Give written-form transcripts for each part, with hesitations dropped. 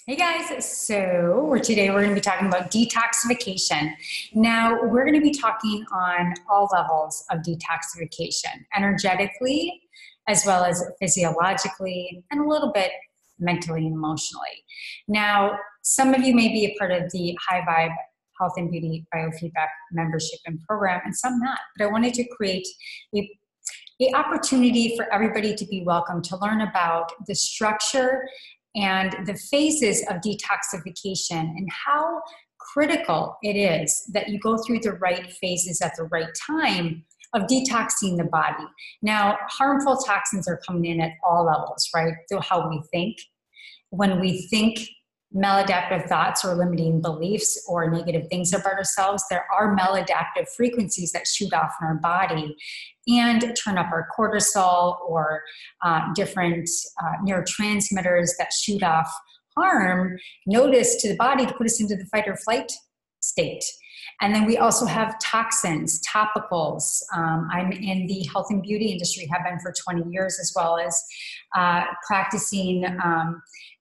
Hey guys, so today we're going to be talking about detoxification. Now, we're going to be talking on all levels of detoxification, energetically, as well as physiologically, and a little bit mentally and emotionally. Now, some of you may be a part of the High Vibe Health and Beauty Biofeedback membership and program, and some not. But I wanted to create a opportunity for everybody to be welcome to learn about the structure and the phases of detoxification and how critical it is that you go through the right phases at the right time of detoxing the body. Now, harmful toxins are coming in at all levels, right? Through how we think. When we think maladaptive thoughts or limiting beliefs or negative things about ourselves, there are maladaptive frequencies that shoot off in our body and turn up our cortisol or different neurotransmitters that shoot off harm, notice to the body to put us into the fight or flight state. And then we also have toxins, topicals. I'm in the health and beauty industry, have been for 20 years, as well as practicing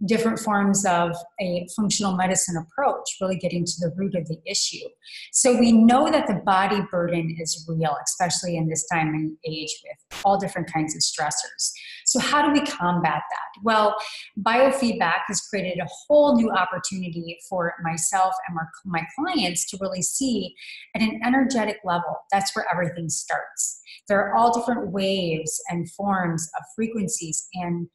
different forms of a functional medicine approach, really getting to the root of the issue. So we know that the body burden is real, especially in this time and age with all different kinds of stressors. So how do we combat that? Well, biofeedback has created a whole new opportunity for myself and my clients to really see at an energetic level. That's where everything starts. There are all different waves and forms of frequencies and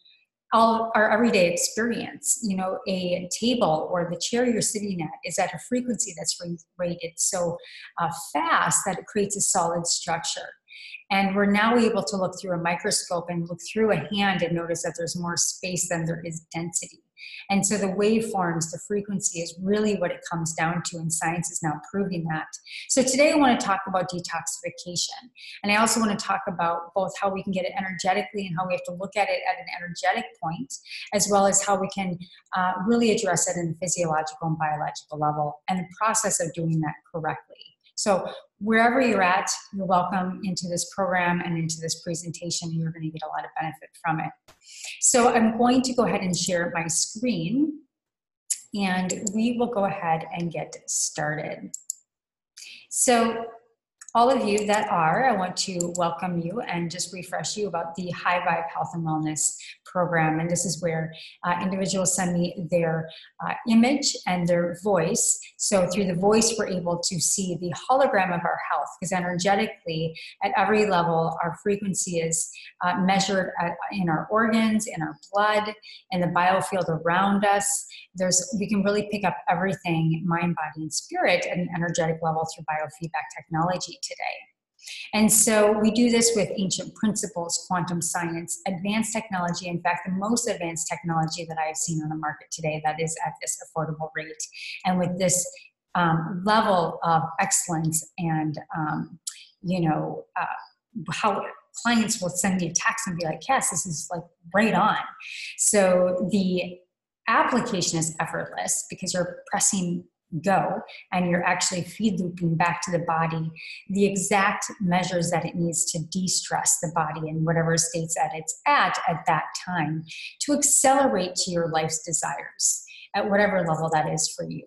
all our everyday experience. You know, a table or the chair you're sitting at is at a frequency that's rated so fast that it creates a solid structure. And we're now able to look through a microscope and look through a hand and notice that there's more space than there is density. And so the waveforms, the frequency is really what it comes down to, and science is now proving that. So today I want to talk about detoxification. And I also want to talk about both how we can get it energetically and how we have to look at it at an energetic point, as well as how we can really address it in the physiological and biological level and the process of doing that correctly. So wherever you're at, you're welcome into this program and into this presentation, and you're going to get a lot of benefit from it. So I'm going to go ahead and share my screen, and we will go ahead and get started. So all of you that are, I want to welcome you and just refresh you about the High Vibe Health and Wellness program. And this is where individuals send me their image and their voice. So through the voice, we're able to see the hologram of our health, because energetically, at every level, our frequency is measured in our organs, in our blood, in the biofield around us. We can really pick up everything, mind, body, and spirit at an energetic level through biofeedback technology today. And so we do this with ancient principles, quantum science, advanced technology. In fact, the most advanced technology that I've seen on the market today that is at this affordable rate. And with this level of excellence and, how clients will send me a text and be like, yes, this is like right on. So the application is effortless because you're pressing go and you're actually feed looping back to the body the exact measures that it needs to de-stress the body in whatever states that it's at that time to accelerate to your life's desires at whatever level that is for you.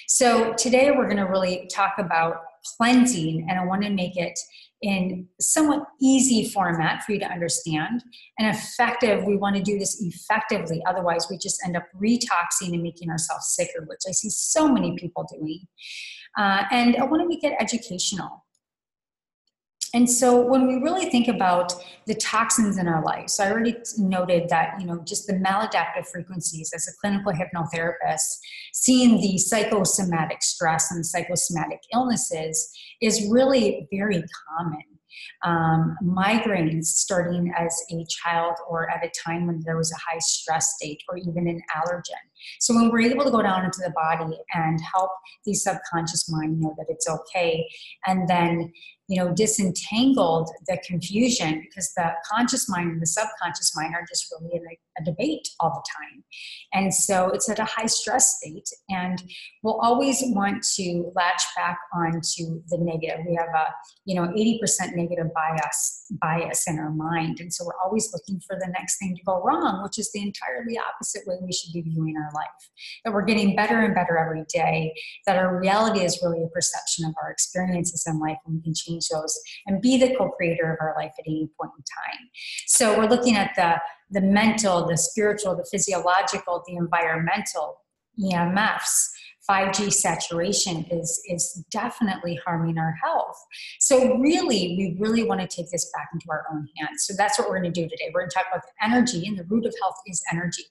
So today we're going to really talk about cleansing, and I want to make it in somewhat easy format for you to understand and effective. We want to do this effectively. Otherwise, we just end up retoxing and making ourselves sicker, which I see so many people doing. And I want to make it educational. And so when we really think about the toxins in our life, so I already noted that, just the maladaptive frequencies as a clinical hypnotherapist, seeing the psychosomatic stress and the psychosomatic illnesses is really very common. Migraines starting as a child or at a time when there was a high stress state or even an allergen. So when we're able to go down into the body and help the subconscious mind know that it's okay, and then disentangled the confusion, because the conscious mind and the subconscious mind are just really in a debate all the time. And so it's at a high stress state, and we'll always want to latch back onto the negative. We have a 80% negative bias in our mind. And so we're always looking for the next thing to go wrong, which is the entirely opposite way we should be viewing our our life, that we're getting better and better every day, that our reality is really a perception of our experiences in life, and we can change those and be the co-creator of our life at any point in time. So we're looking at the mental, the spiritual, the physiological, the environmental, EMFs. 5G saturation is definitely harming our health. So really, we really want to take this back into our own hands. So that's what we're going to do today. We're going to talk about the energy, and the root of health is energy.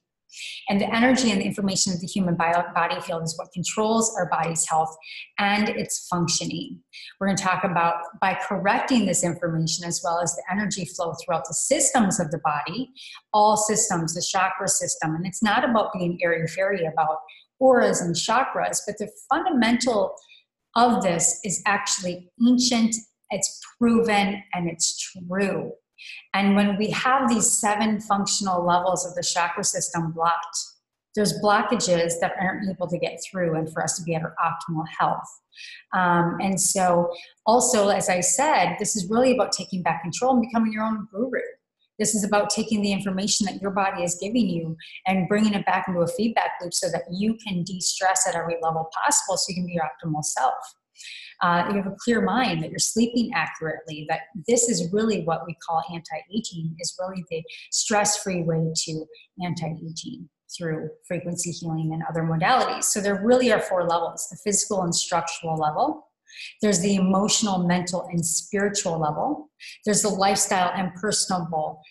And the energy and the information of the human body field is what controls our body's health and its functioning. We're going to talk about, by correcting this information as well as the energy flow throughout the systems of the body, all systems, the chakra system. And it's not about being airy-fairy about auras and chakras, but the fundamental of this is actually ancient, it's proven, and it's true. And when we have these 7 functional levels of the chakra system blocked, there's blockages that aren't able to get through and for us to be at our optimal health. And so also, as I said, this is really about taking back control and becoming your own guru. This is about taking the information that your body is giving you and bringing it back into a feedback loop so that you can de-stress at every level possible so you can be your optimal self. You have a clear mind, that you're sleeping accurately, that this is really what we call anti-aging, is really the stress-free way to anti-aging through frequency healing and other modalities. So there really are 4 levels: the physical and structural level. There's the emotional, mental, and spiritual level. There's the lifestyle and personal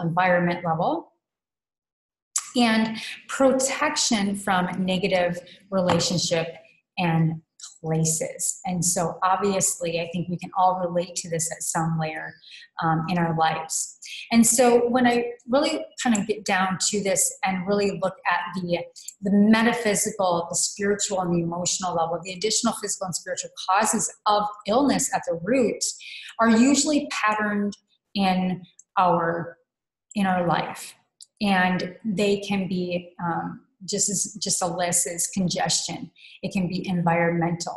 environment level. And protection from negative relationship and places. And so obviously, I think we can all relate to this at some layer in our lives. And so when I really kind of get down to this and really look at the metaphysical, the spiritual, and the emotional level, the additional physical and spiritual causes of illness at the root are usually patterned in our life. And they can be just a list is congestion. It can be environmental.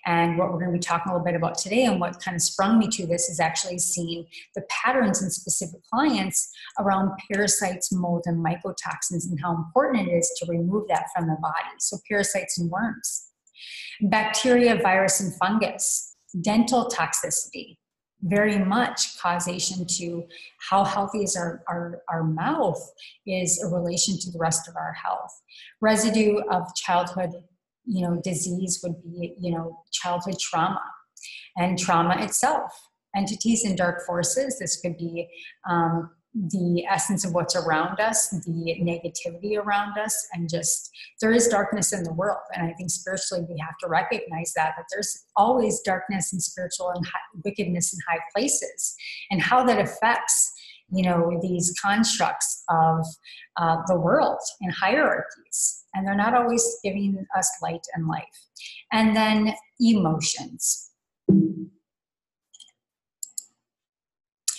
And what we're going to be talking a little bit about today, and what kind of sprung me to this, is actually seeing the patterns in specific clients around parasites, mold, and mycotoxins, and how important it is to remove that from the body. So parasites and worms, bacteria, virus, and fungus, dental toxicity, very much causation to how healthy is our mouth is a relation to the rest of our health. Residue of childhood, disease would be, childhood trauma and trauma itself. Entities and dark forces, this could be the essence of what's around us, the negativity around us, and just, there is darkness in the world. And I think spiritually we have to recognize that there's always darkness and spiritual and wickedness in high places, and how that affects, these constructs of the world and hierarchies. And they're not always giving us light and life. And then emotions.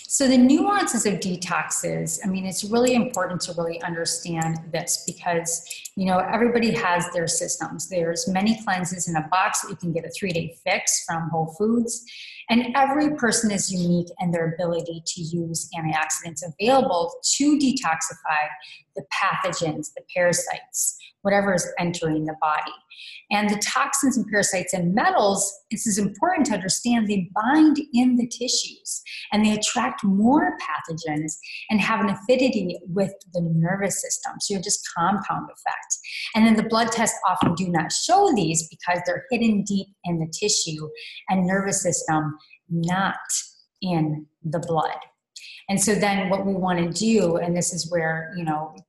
So the nuances of detoxes, it's really important to really understand this, because, everybody has their systems. There's many cleanses in a box that you can get a 3-day fix from Whole Foods. And every person is unique in their ability to use antioxidants available to detoxify the pathogens, the parasites, whatever is entering the body. And the toxins and parasites and metals, this is important to understand, they bind in the tissues and they attract more pathogens and have an affinity with the nervous system. So you're just compound effect. And then the blood tests often do not show these because they're hidden deep in the tissue and nervous system, not in the blood. And so then what we want to do, and this is where,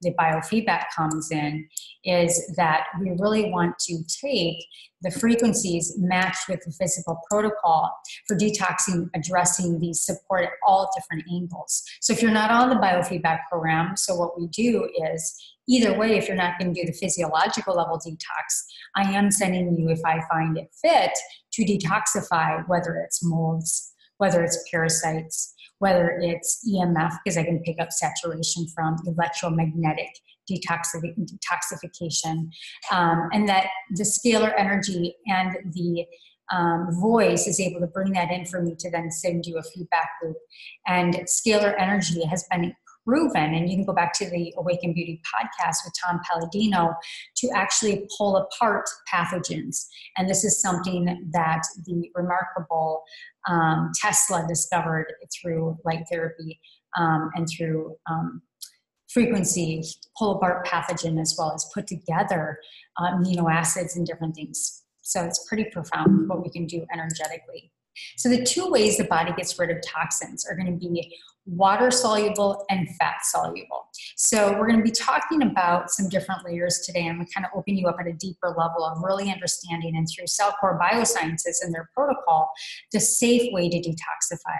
the biofeedback comes in, is that we really want to take the frequencies matched with the physical protocol for detoxing, addressing these support at all different angles. So if you're not on the biofeedback program, so what we do is, either way, if you're not going to do the physiological level detox, I am sending you, if I find it fit, to detoxify, whether it's molds, whether it's parasites, whether it's EMF, because I can pick up saturation from electromagnetic detoxification, and that the scalar energy and the voice is able to bring that in for me to then send you a feedback loop. And scalar energy has been proven, and you can go back to the Awaken Beauty podcast with Tom Palladino, to actually pull apart pathogens. And this is something that the remarkable Tesla discovered through light therapy and through frequency, pull apart pathogen, as well as put together amino acids and different things. So it's pretty profound what we can do energetically. So the two ways the body gets rid of toxins are going to be water soluble and fat soluble. So we're going to be talking about some different layers today. I'm going to kind of open you up at a deeper level of really understanding, and through Cell Core Biosciences and their protocol, the safe way to detoxify.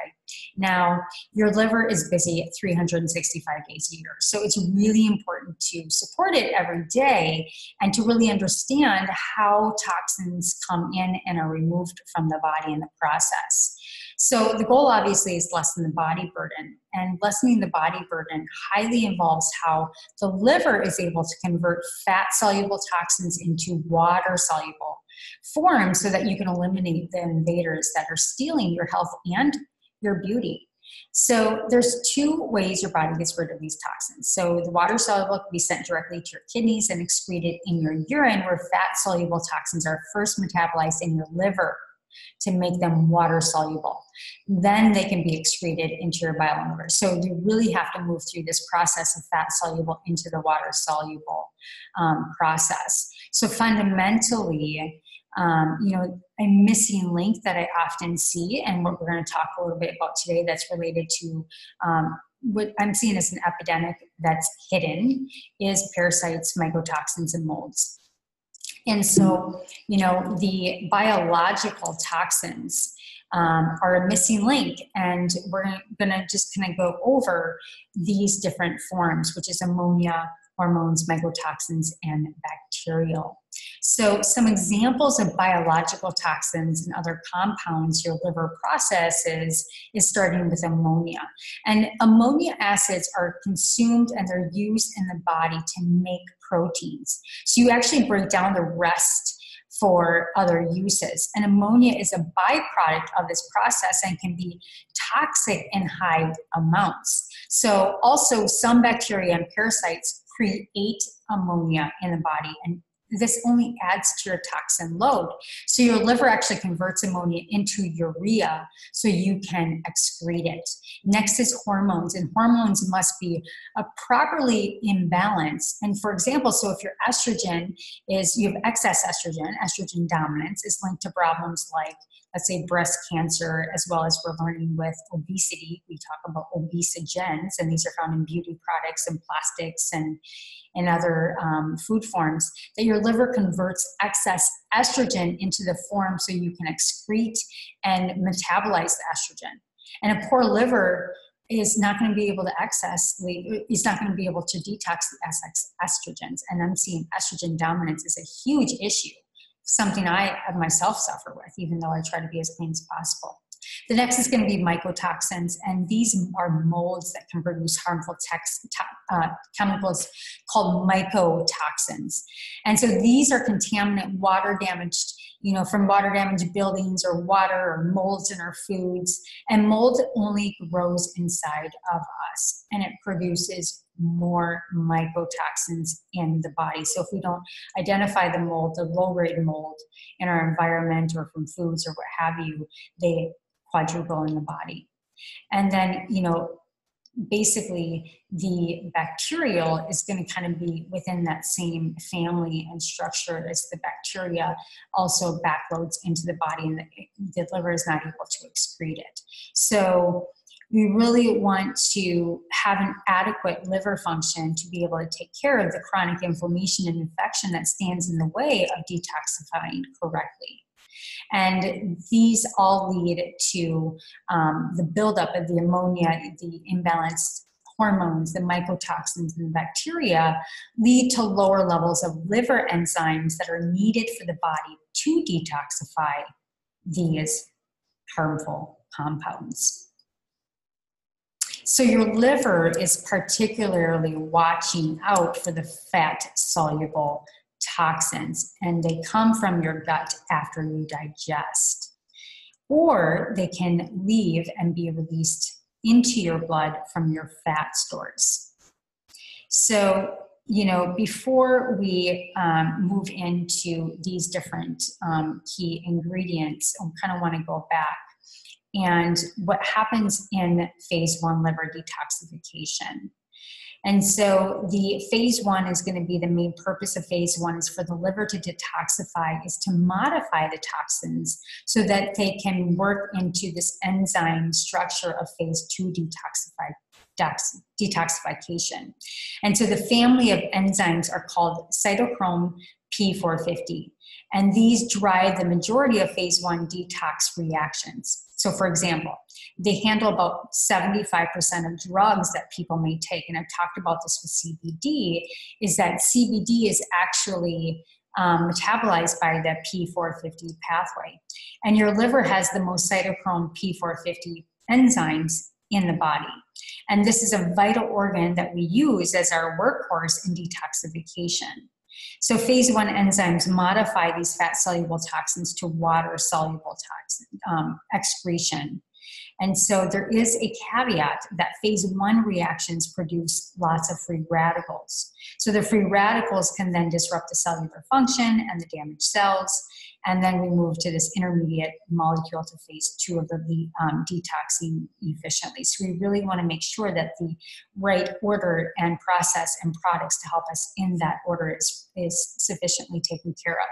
Now, your liver is busy 365 days a year. So it's really important to support it every day and to really understand how toxins come in and are removed from the body in the process. So the goal obviously is to lessen the body burden, and lessening the body burden highly involves how the liver is able to convert fat-soluble toxins into water-soluble forms so that you can eliminate the invaders that are stealing your health and your beauty. So there's two ways your body gets rid of these toxins. So the water soluble can be sent directly to your kidneys and excreted in your urine, where fat soluble toxins are first metabolized in your liver to make them water soluble. Then they can be excreted into your bile and liver. So you really have to move through this process of fat soluble into the water soluble process. So fundamentally, a missing link that I often see, and what we're going to talk a little bit about today, that's related to what I'm seeing as an epidemic that's hidden, is parasites, mycotoxins, and molds. And so, the biological toxins are a missing link, and we're going to just kind of go over these different forms, which is ammonia, hormones, mycotoxins, and bacterial. So some examples of biological toxins and other compounds your liver processes is starting with ammonia. And ammonia acids are consumed and they're used in the body to make proteins. So you actually break down the rest for other uses. And ammonia is a byproduct of this process and can be toxic in high amounts. So also some bacteria and parasites create ammonia in the body, and this only adds to your toxin load. So your liver actually converts ammonia into urea so you can excrete it. Next is hormones, and hormones must be properly in balance. And for example, so if your estrogen you have excess estrogen, estrogen dominance is linked to problems like, let's say, breast cancer, as well as we're learning with obesity. We talk about obesogens, and these are found in beauty products and plastics and other food forms, that your liver converts excess estrogen into the form so you can excrete and metabolize the estrogen. And a poor liver is not going to be able to is not going to be able to detox the estrogens. And I'm seeing estrogen dominance is a huge issue, something I myself suffer with, even though I try to be as clean as possible. The next is going to be mycotoxins, and these are molds that can produce harmful chemicals called mycotoxins. And so these are contaminant water damaged, from water damaged buildings or water or molds in our foods. And mold only grows inside of us, and it produces more mycotoxins in the body. So if we don't identify the mold, the low-grade mold in our environment or from foods or what have you, they quadruple in the body. And then, basically the bacterial is going to kind of be within that same family and structure as the bacteria, also backloads into the body, and the liver is not able to excrete it. So we really want to have an adequate liver function to be able to take care of the chronic inflammation and infection that stands in the way of detoxifying correctly. And these all lead to the buildup of the ammonia, the imbalanced hormones, the mycotoxins, and the bacteria lead to lower levels of liver enzymes that are needed for the body to detoxify these harmful compounds. So your liver is particularly watching out for the fat-soluble toxins, and they come from your gut after you digest, or they can leave and be released into your blood from your fat stores. So, before we move into these different key ingredients, I kind of want to go back and what happens in phase 1 liver detoxification. And so the phase 1 is going to be the main purpose of phase 1 is for the liver to detoxify, is to modify the toxins so that they can work into this enzyme structure of phase 2 detoxification. And so the family of enzymes are called cytochrome P450. And these drive the majority of phase 1 detox reactions. So for example, they handle about 75% of drugs that people may take. And I've talked about this with CBD, is that CBD is actually metabolized by the P450 pathway. And your liver has the most cytochrome P450 enzymes in the body. And this is a vital organ that we use as our workhorse in detoxification. So phase 1 enzymes modify these fat-soluble toxins to water-soluble toxin excretion. And so there is a caveat that phase 1 reactions produce lots of free radicals. So the free radicals can then disrupt the cellular function and the damaged cells. And then we move to this intermediate molecule to phase 2 of the detoxing efficiently. So we really want to make sure that the right order and process and products to help us in that order is sufficiently taken care of.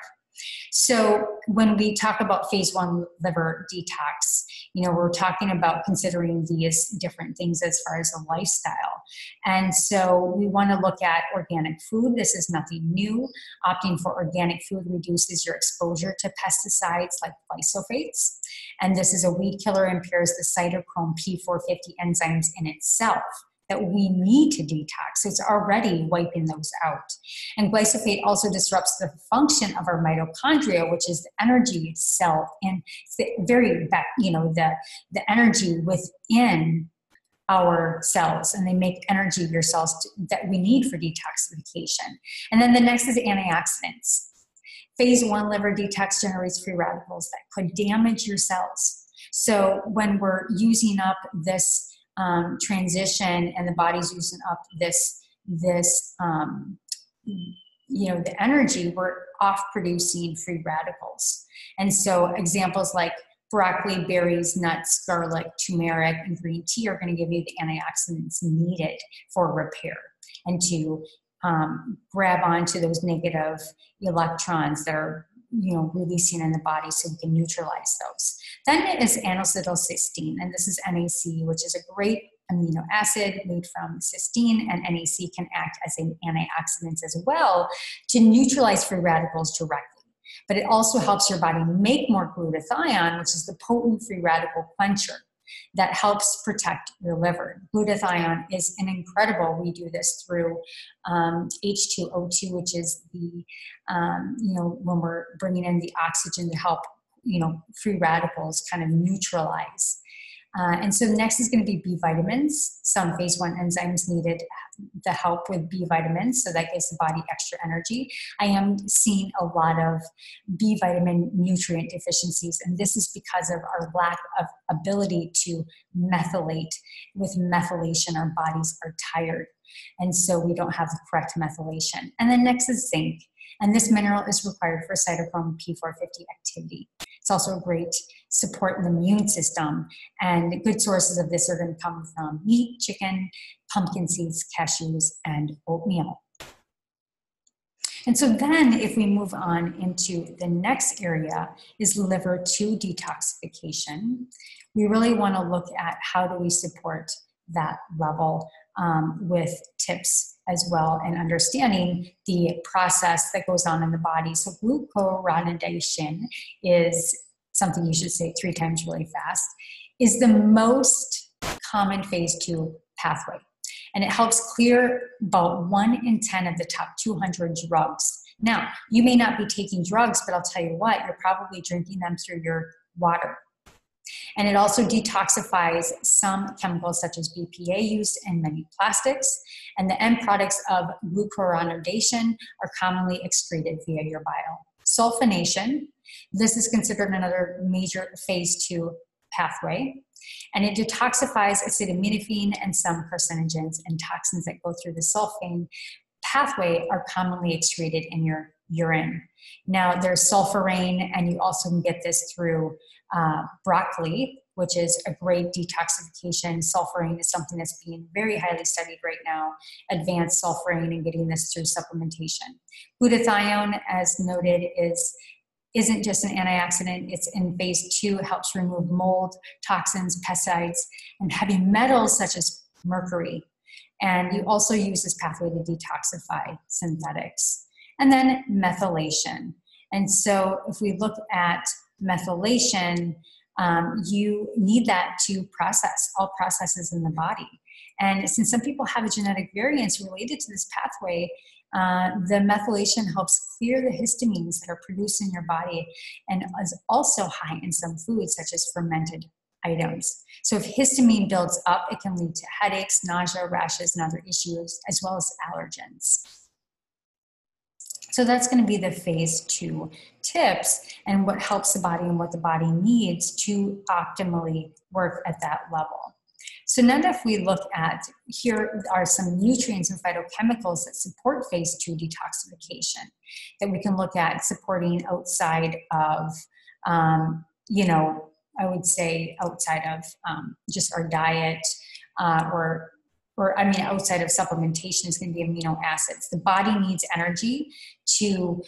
So when we talk about phase 1 liver detox, we're talking about considering these different things as far as a lifestyle. And so we want to look at organic food. This is nothing new. Opting for organic food reduces your exposure to pesticides like glyphosates. And this is a weed killer, impairs the cytochrome P450 enzymes in itself that we need to detox. It's already wiping those out. And glyphosate also disrupts the function of our mitochondria, which is the energy cell, and the energy within our cells, and they make energy your cells that we need for detoxification. And then the next is antioxidants. Phase 1 liver detox generates free radicals that could damage your cells. So when we're using up this transition and the body's using up the energy, we're off producing free radicals. And so examples like broccoli, berries, nuts, garlic, turmeric, and green tea are going to give you the antioxidants needed for repair and to grab onto those negative electrons that are releasing in the body so we can neutralize those. Then it is N-acetylcysteine, and this is NAC, which is a great amino acid made from cysteine, and NAC can act as an antioxidant as well to neutralize free radicals directly. But it also helps your body make more glutathione, which is the potent free radical quencher that helps protect your liver. Glutathione is an incredible, we do this through H2O2, which is the, when we're bringing in the oxygen to help, free radicals kind of neutralize. And so next is going to be B vitamins. Some phase 1 enzymes needed the help with B vitamins, so that gives the body extra energy. I am seeing a lot of B vitamin nutrient deficiencies, and this is because of our lack of ability to methylate. With methylation, our bodies are tired, and so we don't have the correct methylation. And then next is zinc, and this mineral is required for cytochrome P450 activity. It's also a great support in the immune system, and good sources of this are going to come from meat, chicken, pumpkin seeds, cashews, and oatmeal. And so then if we move on into the next area is liver 2 detoxification, we really want to look at how do we support that level with tips as well, and understanding the process that goes on in the body. So glucuronidation is something you should say 3 times really fast, is the most common phase 2 pathway. And it helps clear about 1 in 10 of the top 200 drugs. Now, you may not be taking drugs, but I'll tell you what, you're probably drinking them through your water. And it also detoxifies some chemicals such as BPA used in many plastics. And the end products of glucuronidation are commonly excreted via your bile. Sulfonation, this is considered another major phase 2 pathway. And it detoxifies acetaminophen and some carcinogens, and toxins that go through the sulfane pathway are commonly excreted in your urine. Now, there's sulforain, and you also can get this through broccoli, which is a great detoxification. Sulforain is something that's being very highly studied right now, advanced sulforain, and getting this through supplementation. Glutathione, as noted, isn't just an antioxidant. It's in phase 2. It helps remove mold, toxins, pesticides, and heavy metals such as mercury. And you also use this pathway to detoxify synthetics. And then methylation. And so if we look at methylation, you need that to process all processes in the body. And since some people have a genetic variance related to this pathway, the methylation helps clear the histamines that are produced in your body, and is also high in some foods such as fermented items. So if histamine builds up, it can lead to headaches, nausea, rashes, and other issues, as well as allergens. So that's going to be the phase 2 tips and what helps the body and what the body needs to optimally work at that level. So now if we look at, here are some nutrients and phytochemicals that support phase 2 detoxification that we can look at supporting outside of, I would say outside of just our diet outside of supplementation is going to be amino acids. The body needs energy to,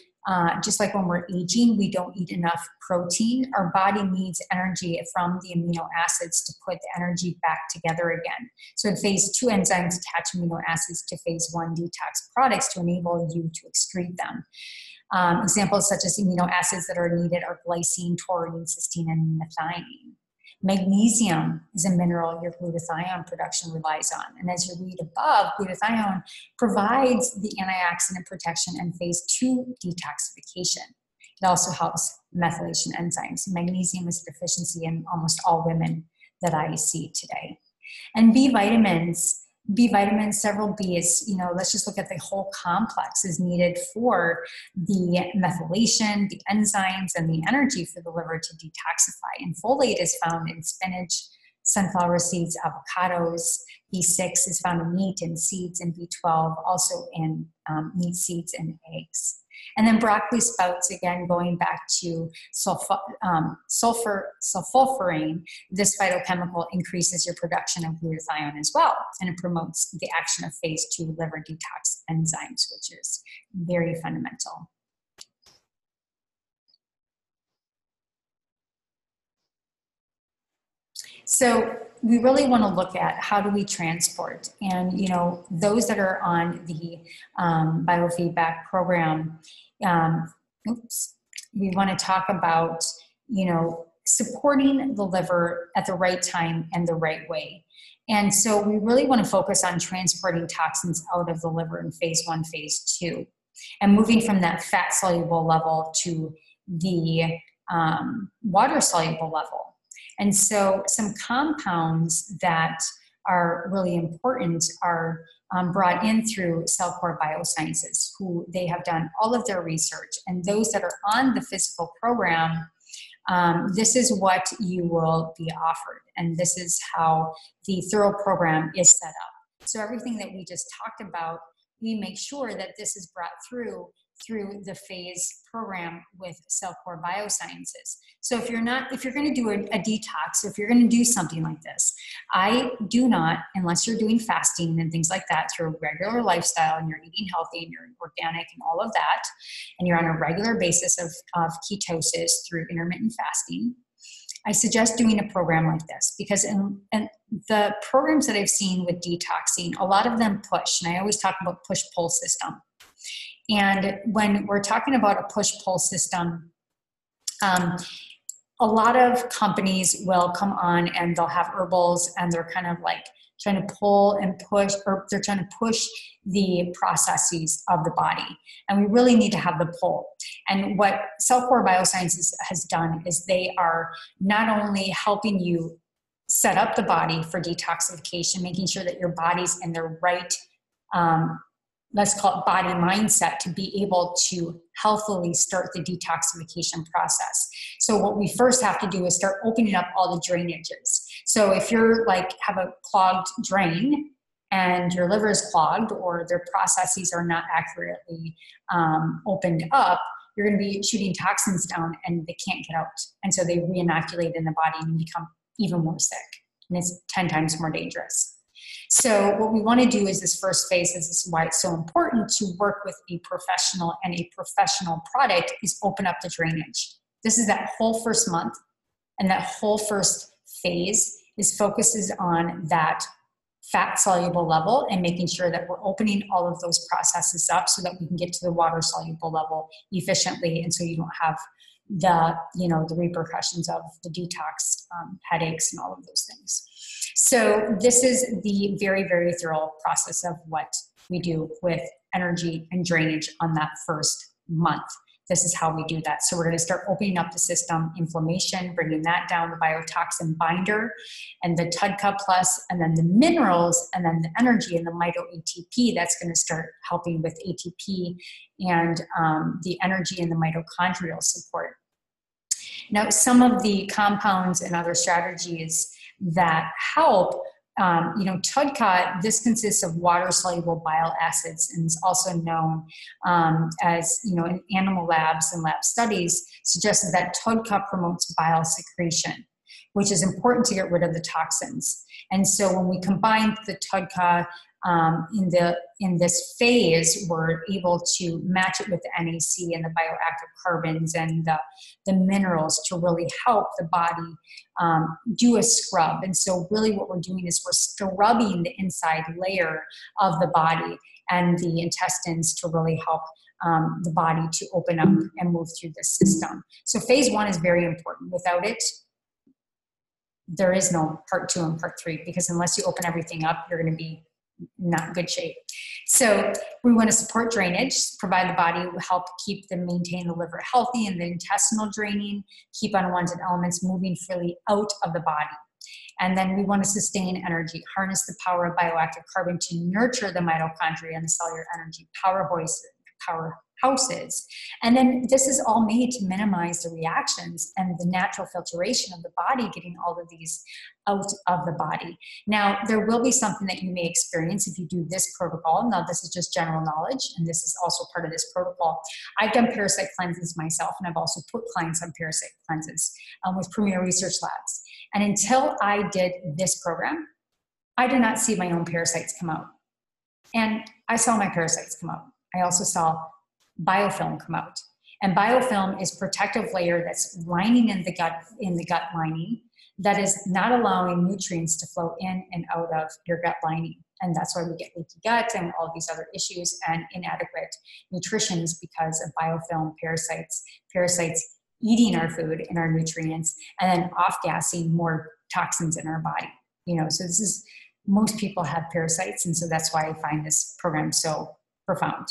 just like when we're aging, we don't eat enough protein. Our body needs energy from the amino acids to put the energy back together again. So in phase 2, enzymes attach amino acids to phase 1 detox products to enable you to excrete them. Examples such as amino acids that are needed are glycine, taurine, cysteine, and methionine. Magnesium is a mineral your glutathione production relies on. And as you read above, glutathione provides the antioxidant protection in phase 2 detoxification. It also helps methylation enzymes. Magnesium is a deficiency in almost all women that I see today. And B vitamins, several B's, let's just look at the whole complex is needed for the methylation, the enzymes, and the energy for the liver to detoxify. And folate is found in spinach, sunflower seeds, avocados. B6 is found in meat and seeds, and B12 also in meat, seeds, and eggs. And then broccoli sprouts, again, going back to sulfurane, this phytochemical increases your production of glutathione as well, and it promotes the action of phase 2 liver detox enzymes, which is very fundamental. So we really want to look at how do we transport, and those that are on the biofeedback program, we want to talk about supporting the liver at the right time and the right way. And so we really want to focus on transporting toxins out of the liver in phase 1, phase 2, and moving from that fat soluble level to the water soluble level. And so some compounds that are really important are brought in through Cellcore Biosciences, who they have done all of their research. And those that are on the physical program, this is what you will be offered. And this is how the thorough program is set up. So everything that we just talked about, we make sure that this is brought through the phase program with Cellcore Biosciences. So if you're going to do a detox, if you're going to do something like this, I do not, unless you're doing fasting and things like that through a regular lifestyle and you're eating healthy and you're organic and all of that, and you're on a regular basis of ketosis through intermittent fasting, I suggest doing a program like this, because in the programs that I've seen with detoxing, a lot of them push, and I always talk about push-pull system. And when we're talking about a push-pull system, a lot of companies will come on and they'll have herbals, and they're kind of like trying to pull and push, or they're trying to push the processes of the body. And we really need to have the pull. And what Cellcore Biosciences has done is they are not only helping you set up the body for detoxification, making sure that your body's in the right, let's call it body mindset, to be able to healthily start the detoxification process. So what we first have to do is start opening up all the drainages. So if you're like have a clogged drain and your liver is clogged or their processes are not accurately opened up, you're going to be shooting toxins down and they can't get out. And so they re-inoculate in the body and you become even more sick. And it's 10 times more dangerous. So what we want to do is this first phase, this is why it's so important to work with a professional, and a professional product is open up the drainage. This is that whole first month, and that whole first phase focuses on that fat soluble level and making sure that we're opening all of those processes up so that we can get to the water soluble level efficiently, and so you don't have the repercussions of the detox, headaches and all of those things. So this is the very, very thorough process of what we do with energy and drainage on that first month. This is how we do that. So we're going to start opening up the system, inflammation, bringing that down, the biotoxin binder, and the TUDCA plus, and then the minerals, and then the energy and the mito-ATP. That's going to start helping with ATP and the energy and the mitochondrial support. Now, some of the compounds and other strategies that help, TUDCA, this consists of water-soluble bile acids and is also known as, in animal labs and lab studies, suggested that TUDCA promotes bile secretion, which is important to get rid of the toxins. And so when we combine the TUDCA in this phase, we're able to match it with the NAC and the bioactive carbons and the minerals to really help the body do a scrub. And so really what we're doing is we're scrubbing the inside layer of the body and the intestines to really help the body to open up and move through the system. So phase 1 is very important. Without it, there is no part 2 and part 3, because unless you open everything up, you're going to be not good shape. So we want to support drainage, provide the body, help maintain the liver healthy and the intestinal draining, keep unwanted elements moving freely out of the body. And then we want to sustain energy, harness the power of bioactive carbon to nurture the mitochondria and the cellular energy powerhouses. And then this is all made to minimize the reactions and the natural filtration of the body, getting all of these out of the body. Now, there will be something that you may experience if you do this protocol. Now, this is just general knowledge, and this is also part of this protocol. I've done parasite cleanses myself, and I've also put clients on parasite cleanses with Premier Research Labs. And until I did this program, I did not see my own parasites come out. And I saw my parasites come out. I also saw biofilm come out. And biofilm is protective layer that's lining in the gut lining, that is not allowing nutrients to flow in and out of your gut lining. And that's why we get leaky gut and all these other issues and inadequate nutrition is because of biofilm parasites eating our food and our nutrients and then off-gassing more toxins in our body. So most people have parasites, and so that's why I find this program so profound.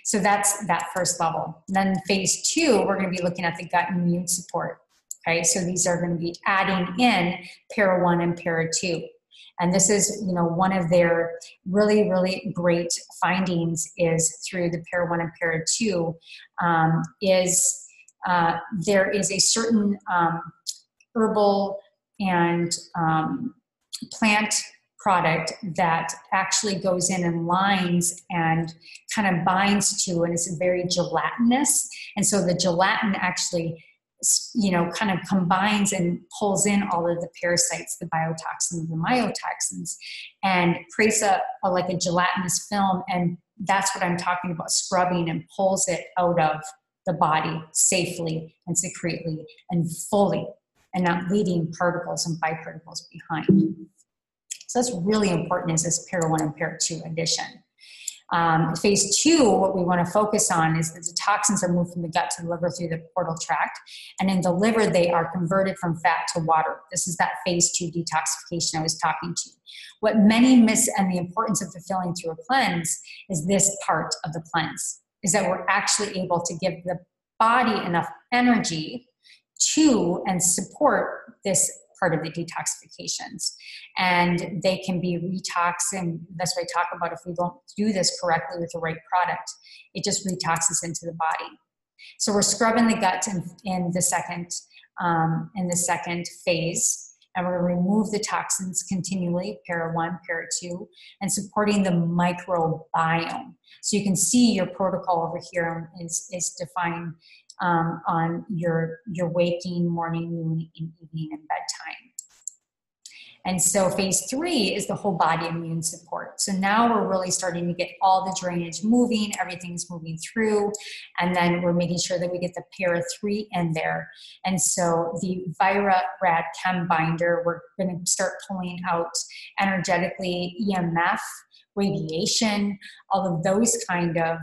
So that's that first level. Then phase 2, we're going to be looking at the gut immune support. Okay, so these are going to be adding in para 1 and para 2. And this is, one of their really, really great findings is through the para 1 and para 2 there is a certain herbal and plant product that actually goes in and lines and kind of binds to, and it's very gelatinous. And so the gelatin actually, kind of combines and pulls in all of the parasites, the biotoxins, the myotoxins, and creates like a gelatinous film. And that's what I'm talking about, scrubbing, and pulls it out of the body safely and secretely and fully, and not leaving particles and biparticles behind. So that's really important, is this para 1 and para 2 addition. Phase 2, what we want to focus on is that the toxins are moved from the gut to the liver through the portal tract. And in the liver, they are converted from fat to water. This is that phase 2 detoxification I was talking to. What many miss, and the importance of fulfilling through a cleanse, is this part of the cleanse, is that we're actually able to give the body enough energy to and support this part of the detoxifications. And they can be retoxing. That's what I talk about. If we don't do this correctly with the right product, it just retoxes into the body. So we're scrubbing the gut in the second phase. And we're going to remove the toxins continually, para 1, para 2, and supporting the microbiome. So you can see your protocol over here is defined on your waking, morning, noon, evening, and bedtime. And so phase 3 is the whole body immune support. So now we're really starting to get all the drainage moving, everything's moving through, and then we're making sure that we get the para 3 in there. And so the Vira Rad Chem binder, we're going to start pulling out energetically EMF, radiation, all of those kind of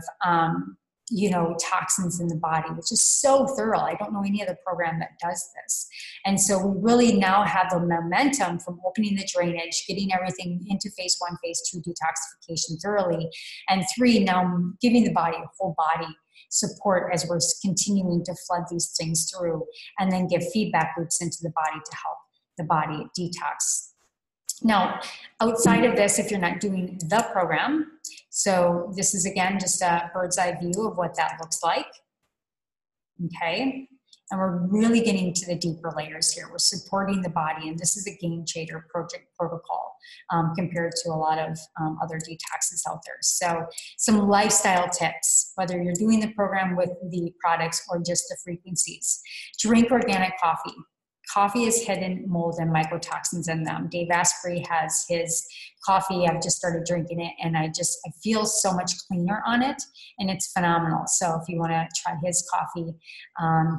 toxins in the body, which is so thorough. I don't know any other program that does this. And so we really now have the momentum from opening the drainage, getting everything into phase 1, phase 2 detoxification thoroughly, and 3, now giving the body a whole body support as we're continuing to flood these things through, and then give feedback loops into the body to help the body detox. Now, outside of this, if you're not doing the program, so this is again just a bird's eye view of what that looks like. Okay, and we're really getting to the deeper layers here. We're supporting the body, and this is a game changer project protocol compared to a lot of other detoxes out there. So some lifestyle tips, whether you're doing the program with the products or just the frequencies. Drink organic coffee. Coffee has hidden mold and mycotoxins in them. Dave Asprey has his coffee. I've just started drinking it, and I feel so much cleaner on it, and it's phenomenal. So if you want to try his coffee,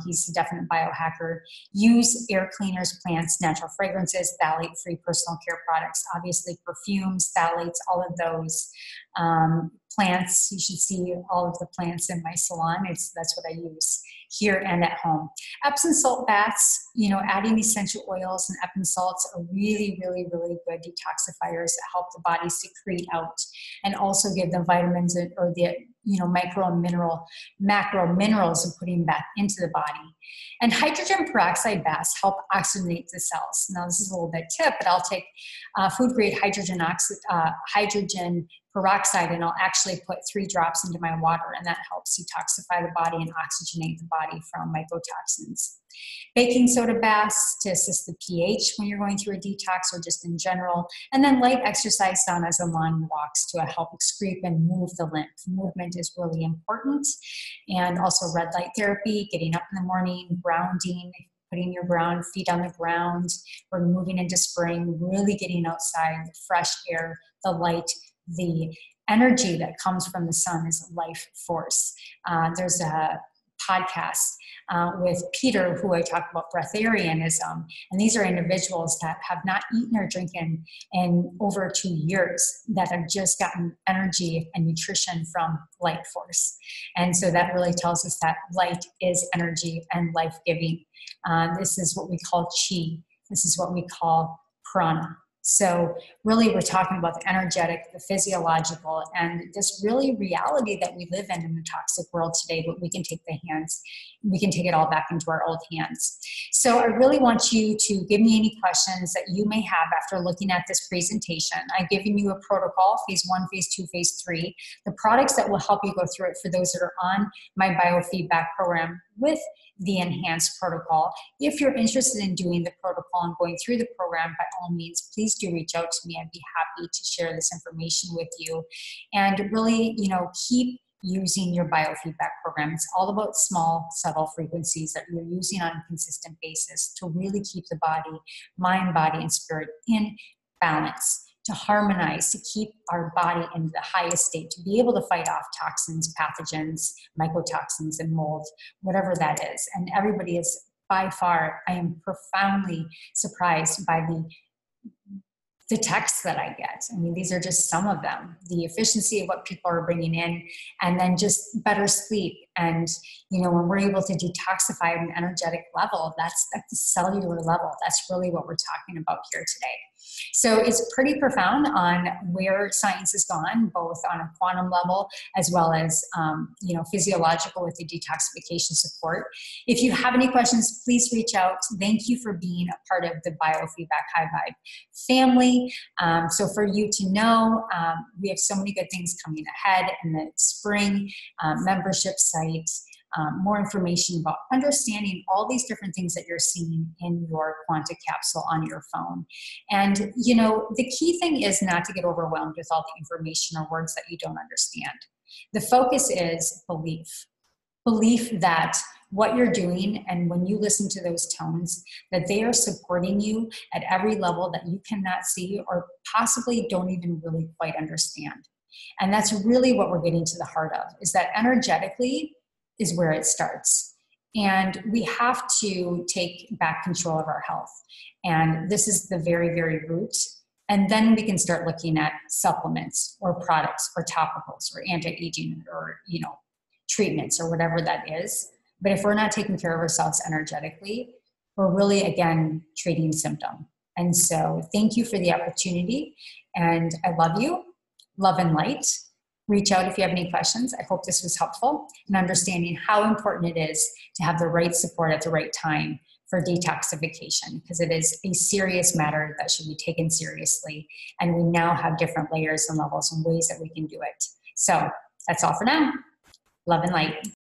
he's a definite biohacker. Use air cleaners, plants, natural fragrances, phthalate-free personal care products, obviously perfumes, phthalates, all of those. Plants, you should see all of the plants in my salon. That's what I use here and at home. Epsom salt baths, adding essential oils and Epsom salts are really, really, really good detoxifiers that help the body secrete out and also give them vitamins or the micro and macro minerals and putting back into the body. And hydrogen peroxide baths help oxygenate the cells. Now this is a little bit tip, but I'll take food grade hydrogen peroxide, and I'll actually put 3 drops into my water, and that helps detoxify the body and oxygenate the body from mycotoxins. Baking soda baths to assist the pH when you're going through a detox or just in general, and then light exercise saunas and lawn walks to help excrete and move the lymph. Movement is really important, and also red light therapy, getting up in the morning, grounding, putting your brown feet on the ground. We're moving into spring, really getting outside, the fresh air, the light, the energy that comes from the sun is life force. There's a podcast with Peter, who I talk about breatharianism, and these are individuals that have not eaten or drinking in over 2 years that have just gotten energy and nutrition from light force. And so that really tells us that light is energy and life-giving. This is what we call chi. This is what we call prana. So really we're talking about the energetic, the physiological, and this really reality that we live in the toxic world today, but we can take it all back into our old hands. So I really want you to give me any questions that you may have after looking at this presentation. I've given you a protocol, phase 1, phase 2, phase 3, the products that will help you go through it for those that are on my biofeedback program with the enhanced protocol. If you're interested in doing the protocol and going through the program, by all means, please do reach out to me. I'd be happy to share this information with you. And really, keep using your biofeedback program. It's all about small, subtle frequencies that you're using on a consistent basis to really keep the body, mind, body, and spirit in balance, to harmonize, to keep our body in the highest state, to be able to fight off toxins, pathogens, mycotoxins, and mold, whatever that is. And everybody is, by far, I am profoundly surprised by the texts that I get. I mean, these are just some of them. The efficiency of what people are bringing in, and then just better sleep. And, when we're able to detoxify at an energetic level, that's at the cellular level. That's really what we're talking about here today. So it's pretty profound on where science has gone, both on a quantum level as well as, physiological with the detoxification support. If you have any questions, please reach out. Thank you for being a part of the Biofeedback High Vibe family. So for you to know, we have so many good things coming ahead in the spring, membership site, more information about understanding all these different things that you're seeing in your Quanta capsule on your phone. And, you know, the key thing is not to get overwhelmed with all the information or words that you don't understand. The focus is belief. Belief that what you're doing, and when you listen to those tones, that they are supporting you at every level that you cannot see or possibly don't even really quite understand. And that's really what we're getting to the heart of, is that energetically is where it starts. And we have to take back control of our health. And this is the very, very root. And then we can start looking at supplements or products or topicals or anti-aging or, you know, treatments or whatever that is. But if we're not taking care of ourselves energetically, we're really, again, treating symptom. And so thank you for the opportunity. And I love you. Love and light. Reach out if you have any questions. I hope this was helpful in understanding how important it is to have the right support at the right time for detoxification, because it is a serious matter that should be taken seriously. And we now have different layers and levels and ways that we can do it. So that's all for now. Love and light.